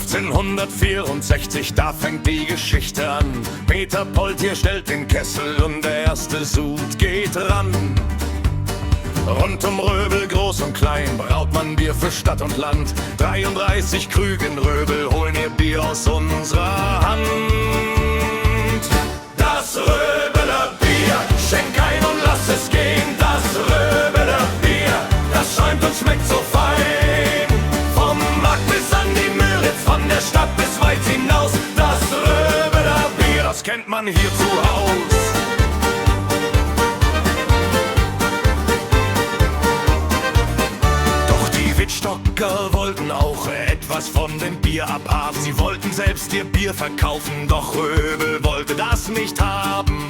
1564, da fängt die Geschichte an. Peter Poltier stellt den Kessel und der erste Sud geht ran. Rund um Röbel, groß und klein, braut man Bier für Stadt und Land. 33 Krügen Röbel holen ihr Bier aus unserer Hand. Das Röbeler Bier, schenk ein und lass es gehen. Das Röbeler Bier, das schäumt und schmeckt so fein. Vom Markt bis an die Müritz, von der Stadt bis weit hinaus. Das Röbeler Bier, das kennt man hier zu Haus. Wittstocker wollten auch etwas von dem Bier abhaben. Sie wollten selbst ihr Bier verkaufen, doch Röbel wollte das nicht haben.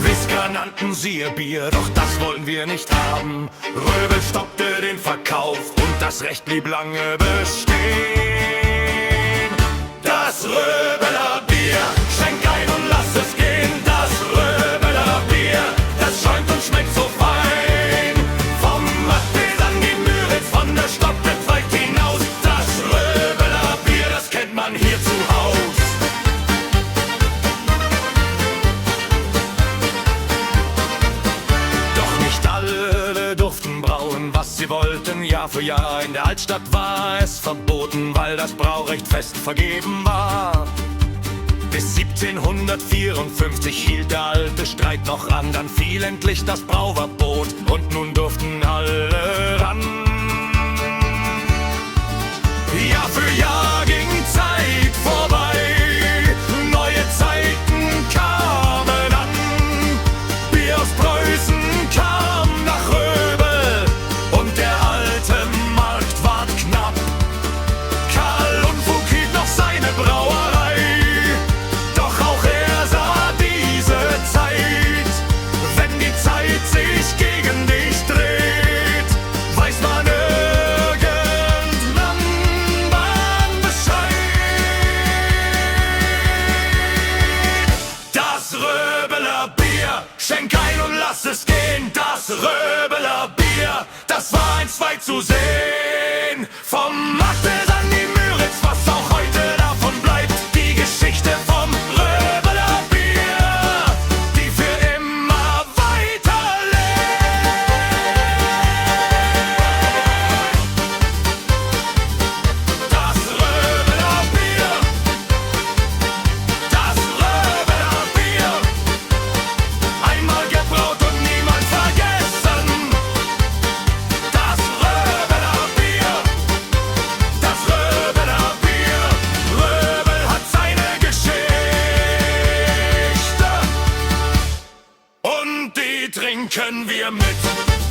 Whisker nannten sie ihr Bier, doch das wollten wir nicht haben. Röbel stoppte den Verkauf und das Recht blieb lange bestehen. Das Röbeler Bier, schenk ein und lass es gehen. Das Röbeler Bier, das schäumt und schmeckt so fein. Sie wollten Jahr für Jahr, in der Altstadt war es verboten, weil das Braurecht fest vergeben war. Bis 1754 hielt der alte Streit noch an, dann fiel endlich das Brauverbot und nun durften alle ran. Jahr für Jahr ging Zeit vorbei, neue Zeiten kamen an. Bier aus Preußen kam nach Röbel und der alte Markt ward knapp. Karl Unfug hielt noch seine Brauerei, doch auch er sah diese Zeit. Wenn die Zeit sich gegen dich dreht, weiß man irgendwann Bescheid. Das Röbeler Bier, schenk ein und lass es gehen. Das Röbeler Bier, das war einst weit zu sehen. Vom Markt bis an die Müritz, was auch heute davon bleibt. Die Geschichte vom Röbeler Bier, die für immer weiterlebt. Das Röbeler Bier, das Röbeler Bier, einmal gebraut und niemand vergessen. Das Röbeler Bier, das Röbeler Bier. Röbel hat seine Geschichte und die trinken wir mit.